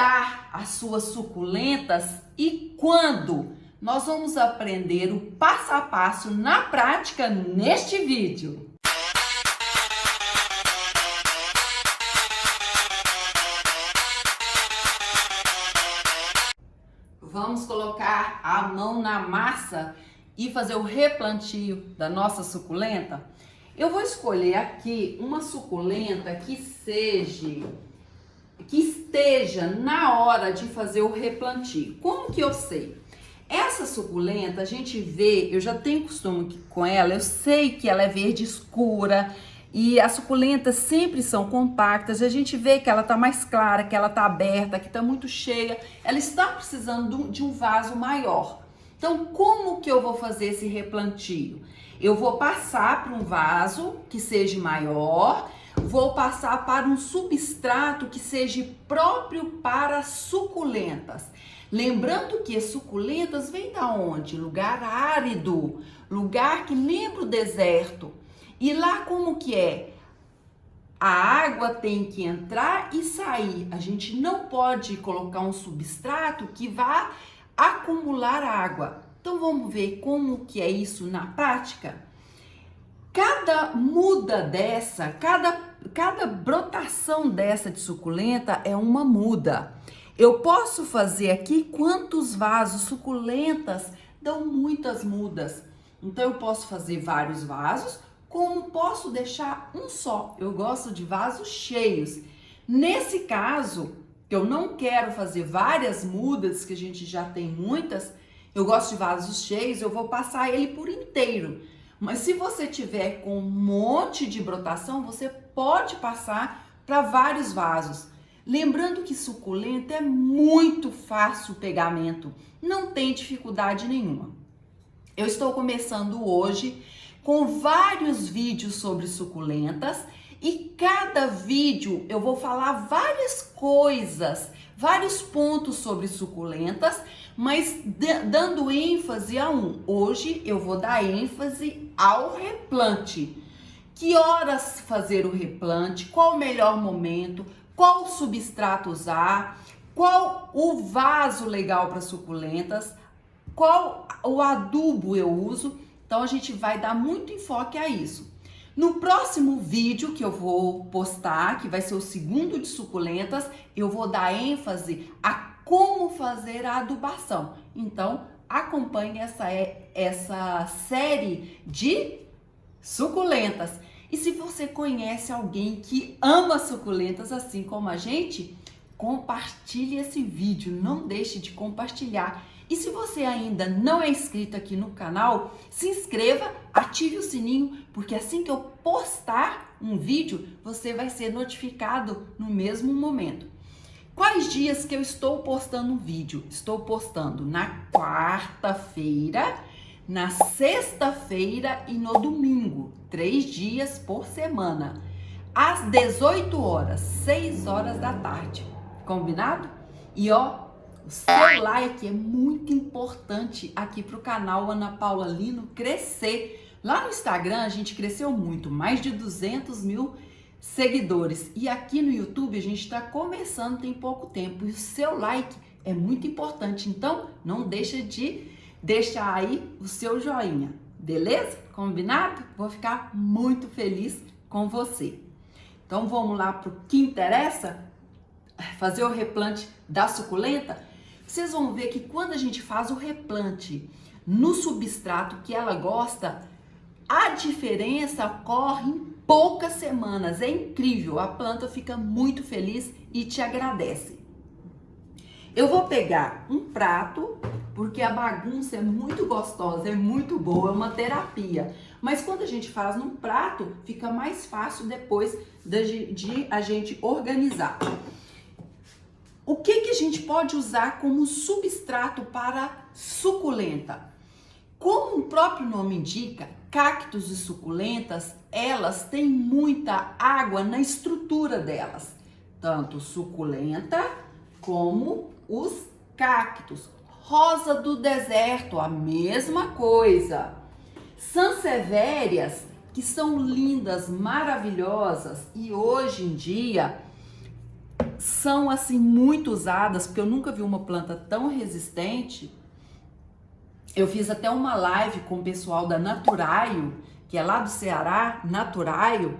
brotar as suas suculentas e quando? Nós vamos aprender o passo a passo na prática neste vídeo. Vamos colocar a mão na massa e fazer o replantio da nossa suculenta. Eu vou escolher aqui uma suculenta que esteja na hora de fazer o replantio. Como que eu sei? Essa suculenta, a gente vê, eu já tenho costume com ela, eu sei que ela é verde escura e as suculentas sempre são compactas. A gente vê que ela tá mais clara, que ela tá aberta, que tá muito cheia. Ela está precisando de um vaso maior. Então, como que eu vou fazer esse replantio? Eu vou passar para um vaso que seja maior, vou passar para um substrato que seja próprio para suculentas. Lembrando que as suculentas vêm da onde? Lugar árido, lugar que lembra o deserto. E lá como que é? A água tem que entrar e sair. A gente não pode colocar um substrato que vá acumular água. Então vamos ver como que é isso na prática? Cada muda dessa, cada brotação dessa de suculenta é uma muda. Eu posso fazer aqui quantos vasos? Suculentas dão muitas mudas. Então eu posso fazer vários vasos, como posso deixar um só. Eu gosto de vasos cheios. Nesse caso, que eu não quero fazer várias mudas, que a gente já tem muitas, eu gosto de vasos cheios, eu vou passar ele por inteiro. Mas se você tiver com um monte de brotação, você pode passar para vários vasos. Lembrando que suculenta é muito fácil o pegamento, não tem dificuldade nenhuma. Eu estou começando hoje com vários vídeos sobre suculentas e cada vídeo eu vou falar várias coisas, vários pontos sobre suculentas, mas dando ênfase a um. Hoje eu vou dar ênfase ao replante. Que horas fazer o replante, qual o melhor momento, qual substrato usar, qual o vaso legal para suculentas, qual o adubo eu uso. Então a gente vai dar muito enfoque a isso. No próximo vídeo que eu vou postar, que vai ser o segundo de suculentas, eu vou dar ênfase a como fazer a adubação. Então acompanhe essa série de suculentas. E se você conhece alguém que ama suculentas assim como a gente, compartilhe esse vídeo, não deixe de compartilhar. E se você ainda não é inscrito aqui no canal, se inscreva, ative o sininho, porque assim que eu postar um vídeo, você vai ser notificado no mesmo momento. Quais dias que eu estou postando um vídeo? Estou postando na quarta-feira, na sexta-feira e no domingo, 3 dias por semana, às 18 horas, 6 horas da tarde, combinado? E ó, o seu like é muito importante aqui para o canal Ana Paula Lino crescer. Lá no Instagram a gente cresceu muito, mais de 200 mil seguidores. E aqui no YouTube a gente está começando, tem pouco tempo. E o seu like é muito importante, então não deixa de deixar aí o seu joinha, beleza? Combinado? Vou ficar muito feliz com você. Então vamos lá para o que interessa, fazer o replante da suculenta. Vocês vão ver que quando a gente faz o replante no substrato que ela gosta, a diferença ocorre em poucas semanas. É incrível, a planta fica muito feliz e te agradece. Eu vou pegar um prato, porque a bagunça é muito gostosa, é muito boa, é uma terapia. Mas quando a gente faz num prato, fica mais fácil depois de a gente organizar. O que a gente pode usar como substrato para suculenta? Como o próprio nome indica, cactos e suculentas, elas têm muita água na estrutura delas. Tanto suculenta como os cactos. Rosa do deserto, a mesma coisa. Sansevierias, que são lindas, maravilhosas e hoje em dia são assim muito usadas, porque eu nunca vi uma planta tão resistente. Eu fiz até uma live com o pessoal da Naturaio, que é lá do Ceará, Naturaio,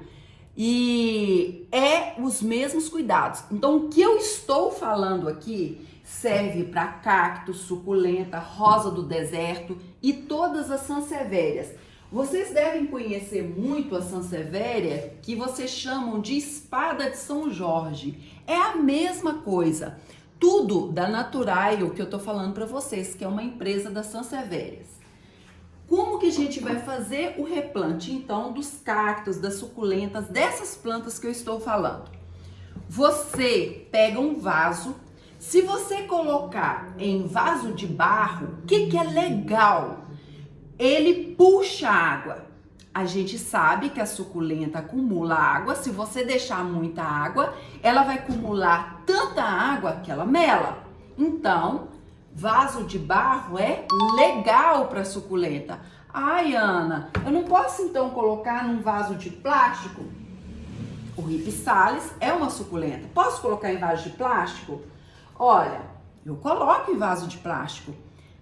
e é os mesmos cuidados. Então, o que eu estou falando aqui serve para cacto, suculenta, rosa do deserto e todas as sansevérias. Vocês devem conhecer muito a sansevéria, que vocês chamam de espada de São Jorge. É a mesma coisa. Tudo da Naturaio que eu tô falando para vocês, que é uma empresa das sansevérias. Como que a gente vai fazer o replante, então, dos cactos, das suculentas, dessas plantas que eu estou falando? Você pega um vaso. Se você colocar em vaso de barro, o que é legal? Ele puxa água. A gente sabe que a suculenta acumula água. Se você deixar muita água, ela vai acumular tanta água que ela mela. Então, vaso de barro é legal para suculenta. Ai, Ana, eu não posso então colocar num vaso de plástico? O Ripsalis é uma suculenta. Posso colocar em vaso de plástico? Olha, eu coloco em vaso de plástico.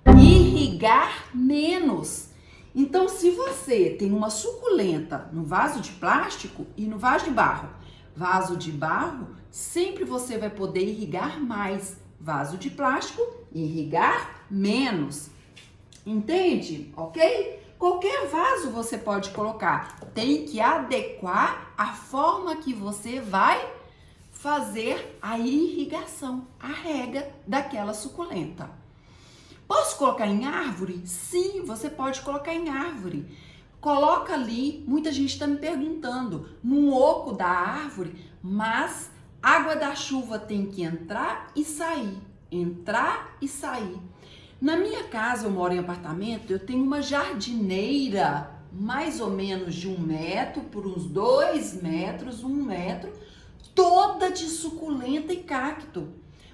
Irrigar menos. Então, se você tem uma suculenta no vaso de plástico e no vaso de barro, sempre você vai poder irrigar mais. Vaso de plástico, irrigar menos. Entende? Ok? Qualquer vaso você pode colocar. Tem que adequar a forma que você vai fazer a irrigação, a rega daquela suculenta. Posso colocar em árvore? Sim, você pode colocar em árvore. Coloca ali, muita gente está me perguntando, no oco da árvore, mas água da chuva tem que entrar e sair. Entrar e sair. Na minha casa, eu moro em apartamento, eu tenho uma jardineira, mais ou menos de 1 metro por uns 2 metros, 1 metro, toda de suculenta e cacto.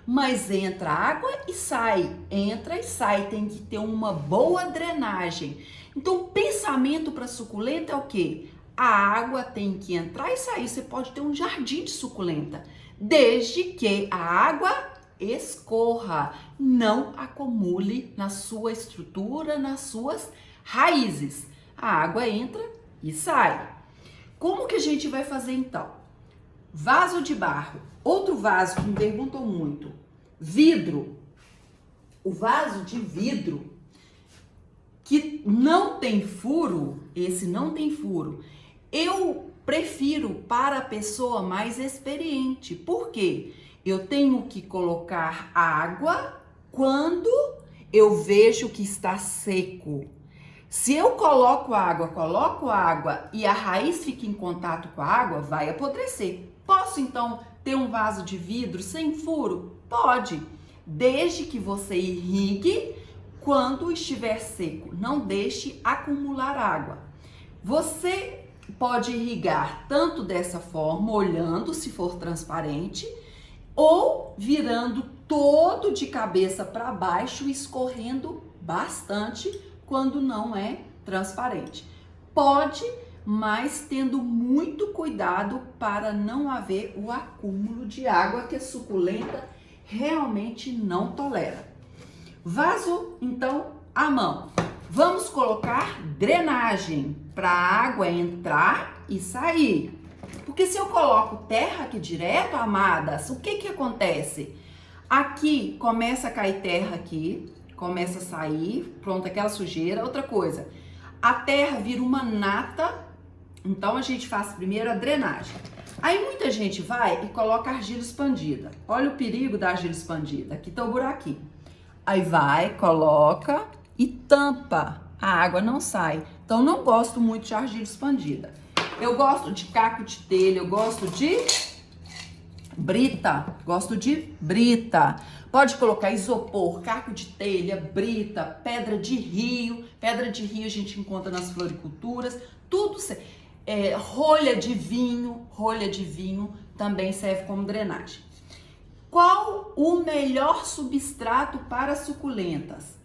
Mas entra água e sai, entra e sai, tem que ter uma boa drenagem. Então, o pensamento para suculenta é o quê? A água tem que entrar e sair. Você pode ter um jardim de suculenta, desde que a água escorra, não acumule na sua estrutura, nas suas raízes. A água entra e sai. Como que a gente vai fazer então? Vaso de barro. Outro vaso que me perguntam muito. Vidro. O vaso de vidro que não tem furo, esse não tem furo, eu prefiro para a pessoa mais experiente. Por quê? Eu tenho que colocar água quando eu vejo que está seco. Se eu coloco água e a raiz fica em contato com a água, vai apodrecer. Posso então ter um vaso de vidro sem furo? Pode, desde que você irrigue quando estiver seco. Não deixe acumular água. Você pode irrigar tanto dessa forma, olhando se for transparente, ou virando todo de cabeça para baixo, escorrendo bastante quando não é transparente. Pode, mas tendo muito cuidado para não haver o acúmulo de água que a suculenta realmente não tolera. Vaso, então, à mão. Vamos colocar drenagem para a água entrar e sair. Porque se eu coloco terra aqui direto, amadas, o que acontece? Aqui começa a cair terra aqui, começa a sair, pronto, aquela sujeira. Outra coisa, a terra vira uma nata, então a gente faz primeiro a drenagem. Aí muita gente vai e coloca argila expandida. Olha o perigo da argila expandida, aqui tá o buraquinho. Aí vai, coloca e tampa, a água não sai. Então não gosto muito de argila expandida. Eu gosto de caco de telha, eu gosto de brita, Pode colocar isopor, caco de telha, brita, pedra de rio a gente encontra nas floriculturas, tudo, rolha de vinho também serve como drenagem. Qual o melhor substrato para suculentas?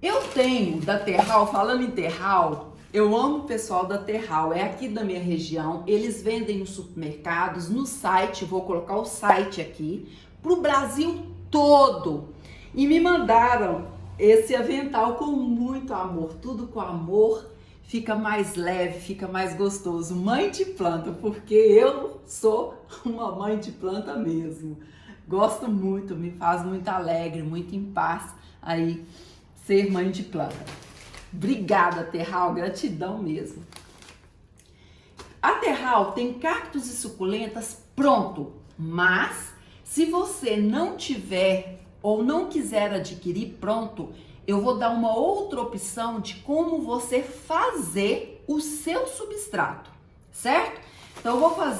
Eu tenho da Terral, falando em Terral, Eu amo o pessoal da Terral, é aqui da minha região. Eles vendem nos supermercados, no site, vou colocar o site aqui, pro Brasil todo. E me mandaram esse avental com muito amor, tudo com amor. Fica mais leve, fica mais gostoso. Mãe de planta, porque eu sou uma mãe de planta mesmo. Gosto muito, me faz muito alegre, muito em paz aí ser mãe de planta. Obrigada, Terral, gratidão mesmo. A Terral tem cactos e suculentas pronto, mas se você não tiver ou não quiser adquirir pronto, eu vou dar uma outra opção de como você fazer o seu substrato, certo? Então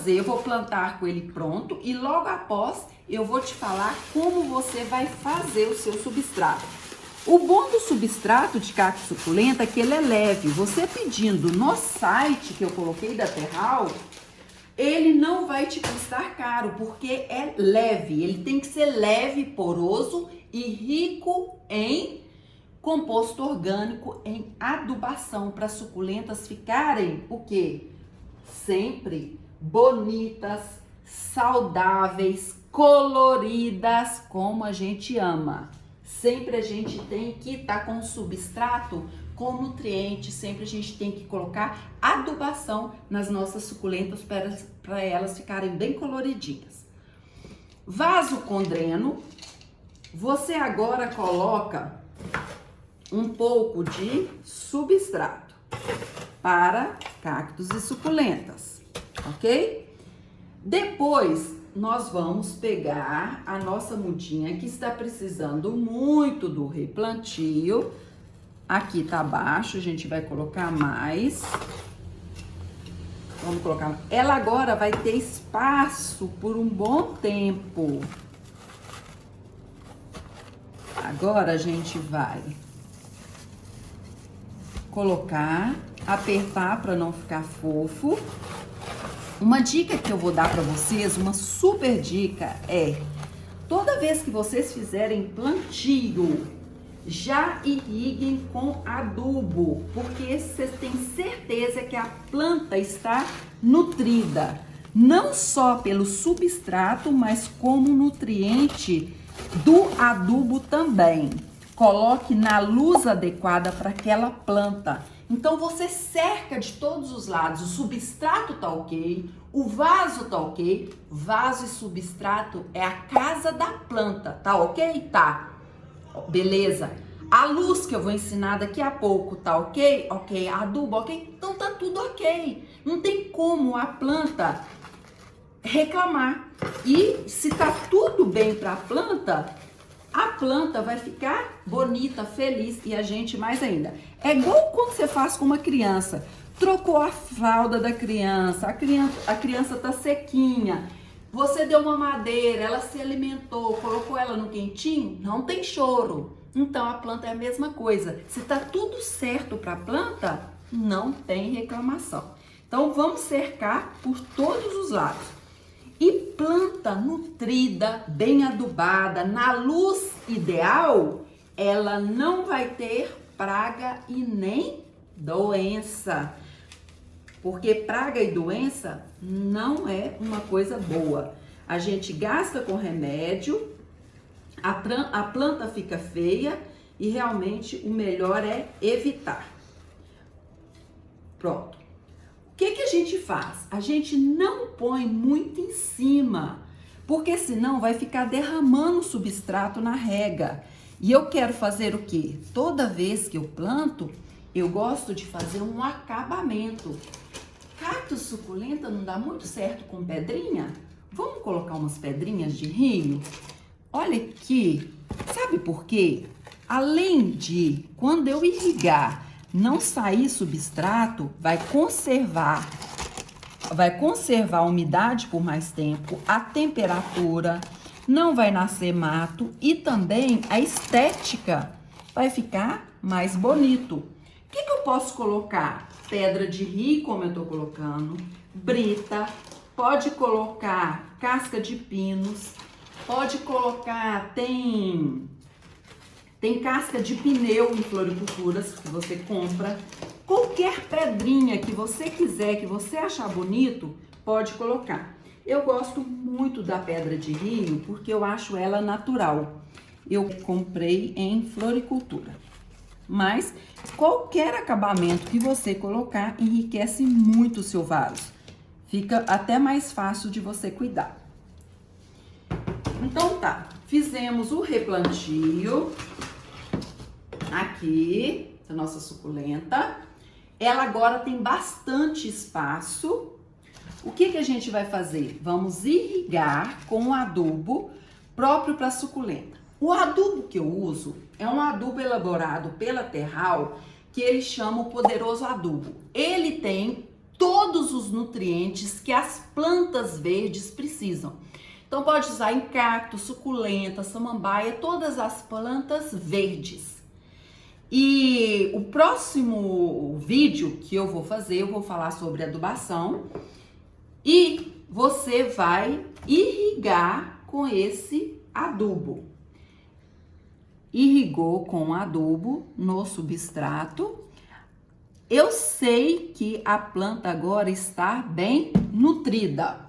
eu vou plantar com ele pronto e logo após eu vou te falar como você vai fazer o seu substrato. O bom do substrato de cacto suculenta é que ele é leve. Você pedindo no site que eu coloquei da Terral, ele não vai te custar caro, porque é leve. Ele tem que ser leve, poroso e rico em composto orgânico, em adubação, para as suculentas ficarem o quê? Sempre bonitas, saudáveis, coloridas, como a gente ama. Sempre a gente tem que estar com substrato, com nutrientes, sempre a gente tem que colocar adubação nas nossas suculentas para elas ficarem bem coloridinhas. Vaso com dreno, você agora coloca um pouco de substrato para cactos e suculentas, ok? Depois nós vamos pegar a nossa mudinha que está precisando muito do replantio. Aqui tá abaixo, a gente vai colocar mais. Vamos colocar. Ela agora vai ter espaço por um bom tempo. Agora a gente vai colocar, apertar para não ficar fofo. Uma dica que eu vou dar para vocês, uma super dica é: toda vez que vocês fizerem plantio, já irriguem com adubo, porque vocês têm certeza que a planta está nutrida, não só pelo substrato, mas como nutriente do adubo também. Coloque na luz adequada para aquela planta. Então você cerca de todos os lados, o substrato tá ok, o vaso tá ok, vaso e substrato é a casa da planta, tá ok? Tá, beleza. A luz que eu vou ensinar daqui a pouco tá ok? Ok, adubo ok? Então tá tudo ok, não tem como a planta reclamar. E se tá tudo bem para a planta vai ficar bonita, feliz e a gente mais ainda. É igual quando você faz com uma criança. Trocou a fralda da criança, a criança tá sequinha. Você deu uma madeira, ela se alimentou, colocou ela no quentinho, não tem choro. Então a planta é a mesma coisa. Se tá tudo certo para a planta, não tem reclamação. Então vamos cercar por todos os lados. E planta nutrida, bem adubada, na luz ideal, ela não vai ter praga e nem doença. Porque praga e doença não é uma coisa boa. A gente gasta com remédio, a planta fica feia e realmente o melhor é evitar. Pronto. O que a gente faz? A gente não põe muito em cima, porque senão vai ficar derramando substrato na rega. E eu quero fazer o quê? Toda vez que eu planto, eu gosto de fazer um acabamento. Cacto suculenta não dá muito certo com pedrinha? Vamos colocar umas pedrinhas de rio? Olha aqui, sabe por quê? Além de, quando eu irrigar, não sair substrato, vai conservar a umidade por mais tempo, a temperatura, não vai nascer mato e também a estética vai ficar mais bonito. O que eu posso colocar? Pedra de rio, como eu tô colocando, brita, pode colocar casca de pinos, pode colocar, tem Tem casca de pneu em floriculturas que você compra. Qualquer pedrinha que você quiser, que você achar bonito, pode colocar. Eu gosto muito da pedra de rio porque eu acho ela natural. Eu comprei em floricultura. Mas qualquer acabamento que você colocar enriquece muito o seu vaso. Fica até mais fácil de você cuidar. Então tá, fizemos o replantio aqui da nossa suculenta. Ela agora tem bastante espaço. O que a gente vai fazer? Vamos irrigar com um adubo próprio para suculenta. O adubo que eu uso é um adubo elaborado pela Terral, que eles chamam poderoso adubo. Ele tem todos os nutrientes que as plantas verdes precisam. Então pode usar em cacto, suculenta, samambaia, todas as plantas verdes. E o próximo vídeo que eu vou fazer, eu vou falar sobre adubação e você vai irrigar com esse adubo. Irrigou com adubo no substrato. Eu sei que a planta agora está bem nutrida.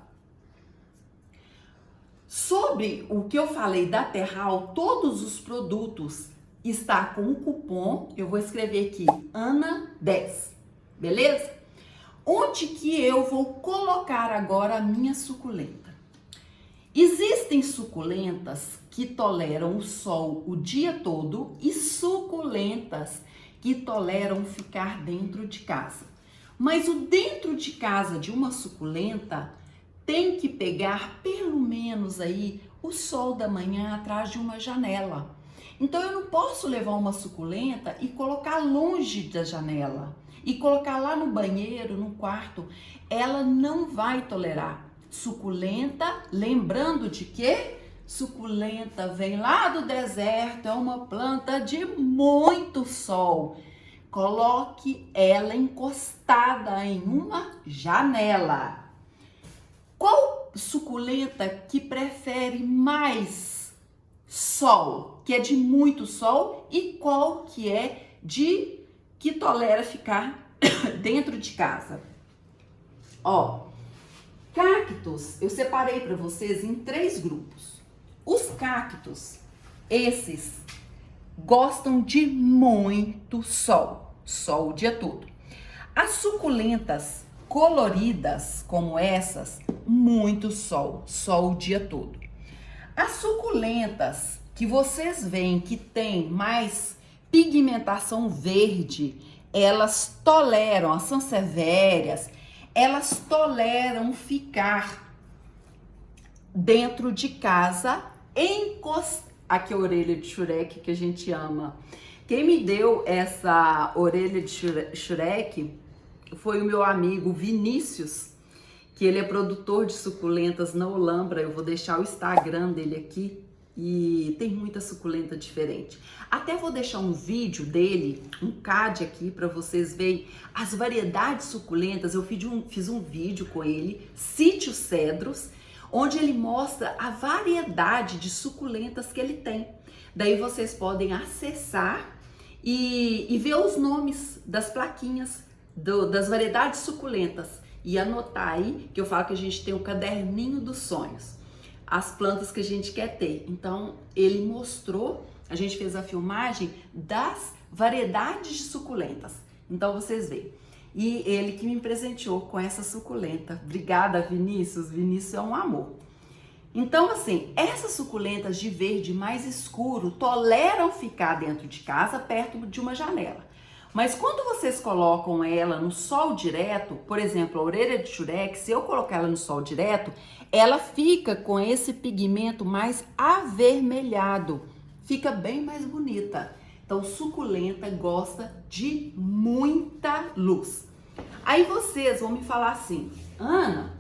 Sobre o que eu falei da Terral, todos os produtos está com um cupom, eu vou escrever aqui, ANA10, beleza? Onde que eu vou colocar agora a minha suculenta? Existem suculentas que toleram o sol o dia todo e suculentas que toleram ficar dentro de casa. Mas o dentro de casa de uma suculenta tem que pegar pelo menos aí o sol da manhã atrás de uma janela. Então eu não posso levar uma suculenta e colocar longe da janela e colocar lá no banheiro, no quarto. Ela não vai tolerar. Suculenta, lembrando de que suculenta vem lá do deserto, é uma planta de muito sol. Coloque ela encostada em uma janela. Qual suculenta que prefere mais sol, que é de muito sol, e qual que é que tolera ficar dentro de casa? Ó, cactos, eu separei para vocês em 3 grupos. Os cactos, esses gostam de muito sol o dia todo. As suculentas coloridas, como essas, muito sol o dia todo. As suculentas que vocês veem que tem mais pigmentação verde, elas toleram, as sansevierias, elas toleram ficar dentro de casa, aqui a orelha de Shurek que a gente ama. Quem me deu essa orelha de Shurek foi o meu amigo Vinícius, que ele é produtor de suculentas na Olambra. Eu vou deixar o Instagram dele aqui e tem muita suculenta diferente. Até vou deixar um vídeo dele, um CAD aqui para vocês verem as variedades suculentas. Eu fiz um vídeo com ele, Sítio Cedros, onde ele mostra a variedade de suculentas que ele tem. Daí vocês podem acessar e ver os nomes das plaquinhas das variedades suculentas e anotar aí, que eu falo que a gente tem o caderninho dos sonhos, as plantas que a gente quer ter. Então ele mostrou, a gente fez a filmagem das variedades de suculentas, então vocês veem. E ele que me presenteou com essa suculenta. Obrigada, Vinícius. Vinícius é um amor. Então, assim, essas suculentas de verde mais escuro toleram ficar dentro de casa, perto de uma janela. Mas quando vocês colocam ela no sol direto, por exemplo, a orelha de Shurek, se eu colocar ela no sol direto, ela fica com esse pigmento mais avermelhado. Fica bem mais bonita. Então, suculenta gosta de muita luz. Aí vocês vão me falar assim, Ana,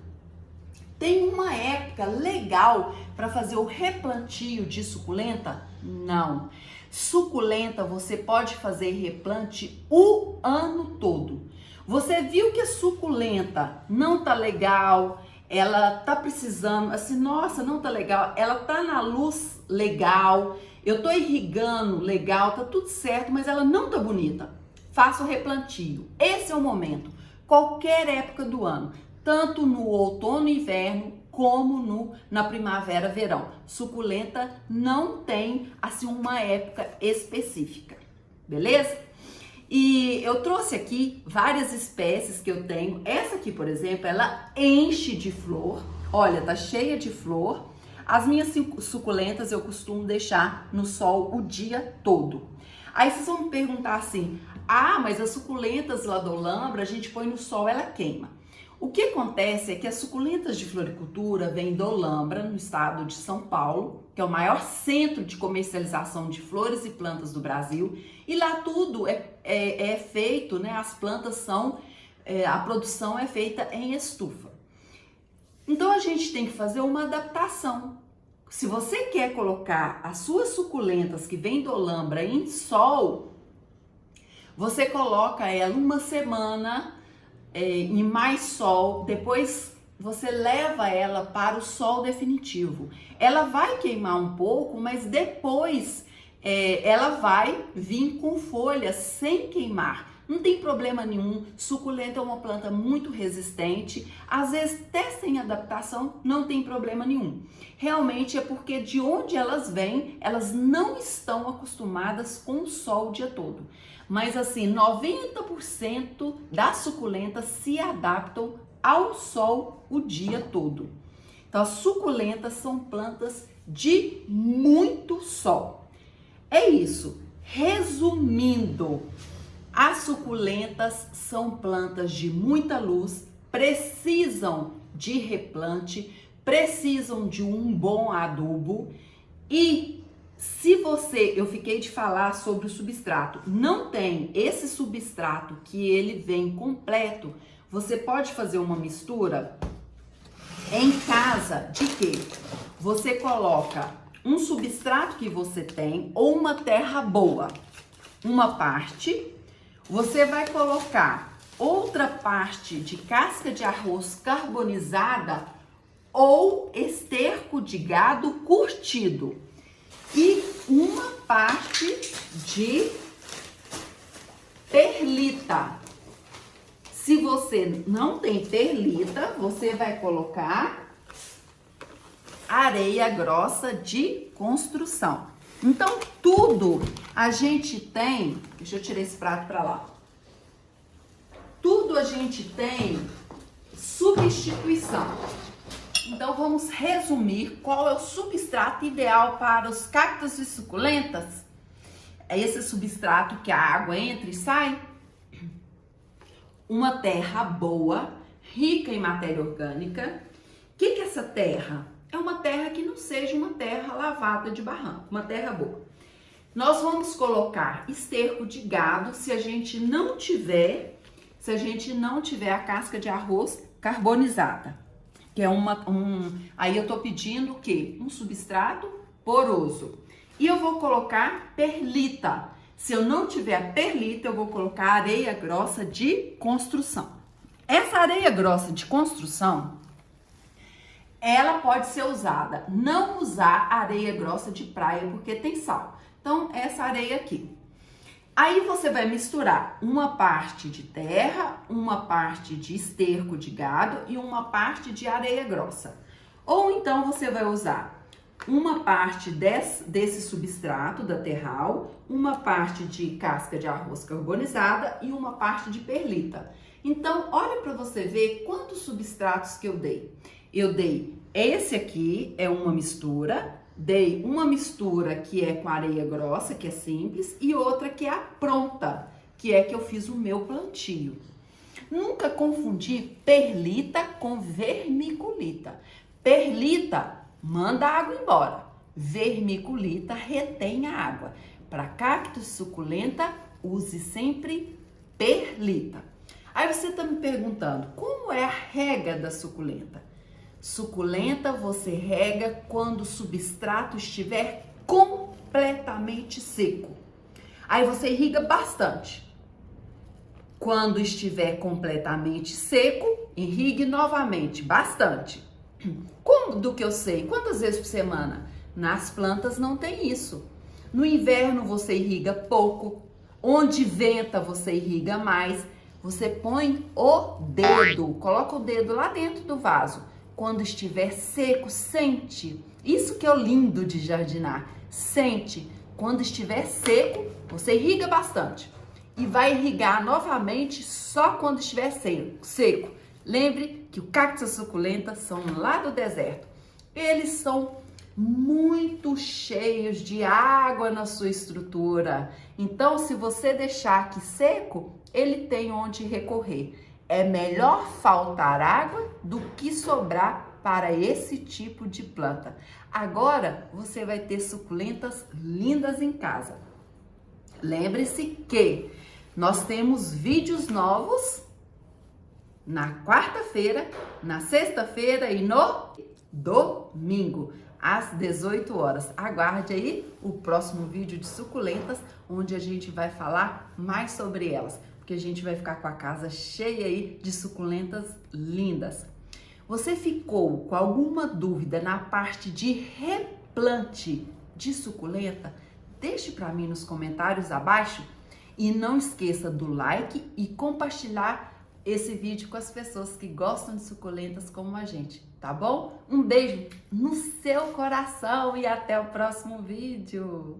tem uma época legal para fazer o replantio de suculenta? Não. Suculenta você pode fazer replante o ano todo. Você viu que a suculenta não tá legal, ela tá precisando, assim, nossa, não tá legal, ela tá na luz legal, eu tô irrigando legal, tá tudo certo, mas ela não tá bonita. Faça o replantio. Esse é o momento. Qualquer época do ano, tanto no outono e inverno, como na primavera, verão. Suculenta não tem assim uma época específica, beleza? E eu trouxe aqui várias espécies que eu tenho. Essa aqui, por exemplo, ela enche de flor. Olha, tá cheia de flor. As minhas suculentas eu costumo deixar no sol o dia todo. Aí vocês vão me perguntar assim, ah, mas as suculentas lá do Olambra, a gente põe no sol, ela queima. O que acontece é que as suculentas de floricultura vêm do Olambra, no estado de São Paulo, que é o maior centro de comercialização de flores e plantas do Brasil, e lá tudo é feito, né? As plantas são, a produção é feita em estufa. Então a gente tem que fazer uma adaptação. Se você quer colocar as suas suculentas que vêm do Olambra em sol, você coloca ela uma semana em mais sol, depois você leva ela para o sol definitivo. Ela vai queimar um pouco, mas depois ela vai vir com folhas sem queimar. Não tem problema nenhum, suculenta é uma planta muito resistente, às vezes até sem adaptação não tem problema nenhum. Realmente é porque de onde elas vêm, elas não estão acostumadas com o sol o dia todo. Mas assim, 90% das suculentas se adaptam ao sol o dia todo. Então as suculentas são plantas de muito sol. É isso. Resumindo, as suculentas são plantas de muita luz, precisam de replante, precisam de um bom adubo e eu fiquei de falar sobre o substrato, não tem esse substrato que ele vem completo, você pode fazer uma mistura em casa de quê? Você coloca um substrato que você tem ou uma terra boa, uma parte. Você vai colocar outra parte de casca de arroz carbonizada ou esterco de gado curtido e uma parte de perlita. Se você não tem perlita, você vai colocar areia grossa de construção. Então, tudo a gente tem... Deixa eu tirar esse prato para lá. Tudo a gente tem substituição. Então, vamos resumir qual é o substrato ideal para os cactos e suculentas. É esse substrato que a água entra e sai. Uma terra boa, rica em matéria orgânica. O que é essa terra? É uma terra que não seja uma terra lavada de barranco, uma terra boa. Nós vamos colocar esterco de gado se a gente não tiver a casca de arroz carbonizada, que é aí eu tô pedindo o quê? Um substrato poroso. E eu vou colocar perlita. Se eu não tiver perlita, eu vou colocar areia grossa de construção. Essa areia grossa de construção, ela pode ser usada, não usar areia grossa de praia porque tem sal. Então, essa areia aqui. Aí você vai misturar uma parte de terra, uma parte de esterco de gado e uma parte de areia grossa. Ou então você vai usar uma parte desse substrato da terral, uma parte de casca de arroz carbonizada e uma parte de perlita. Então, olha para você ver quantos substratos que eu dei. Eu dei esse aqui, é uma mistura, dei uma mistura que é com areia grossa, que é simples, e outra que é a pronta, que é que eu fiz o meu plantio. Nunca confundir perlita com vermiculita. Perlita manda a água embora, vermiculita retém a água. Para cacto suculenta, use sempre perlita. Aí você está me perguntando, como é a rega da suculenta? Suculenta você rega quando o substrato estiver completamente seco. Aí você irriga bastante. Quando estiver completamente seco, irrigue novamente, bastante. Como do que eu sei? Quantas vezes por semana? Nas plantas não tem isso. No inverno você irriga pouco, onde venta você irriga mais. Você põe o dedo, coloca o dedo lá dentro do vaso. Quando estiver seco, sente. Isso que é o lindo de jardinar. Sente. Quando estiver seco, você irriga bastante. E vai irrigar novamente só quando estiver seco. Lembre que o cacto e a suculenta são lá do deserto. Eles são muito cheios de água na sua estrutura. Então, se você deixar aqui seco, ele tem onde recorrer. É melhor faltar água do que sobrar para esse tipo de planta. Agora, você vai ter suculentas lindas em casa. Lembre-se que nós temos vídeos novos na quarta-feira, na sexta-feira e no domingo, às 18 horas. Aguarde aí o próximo vídeo de suculentas, onde a gente vai falar mais sobre elas, porque a gente vai ficar com a casa cheia aí de suculentas lindas. Você ficou com alguma dúvida na parte de replante de suculenta? Deixe para mim nos comentários abaixo e não esqueça do like e compartilhar esse vídeo com as pessoas que gostam de suculentas como a gente, tá bom? Um beijo no seu coração e até o próximo vídeo!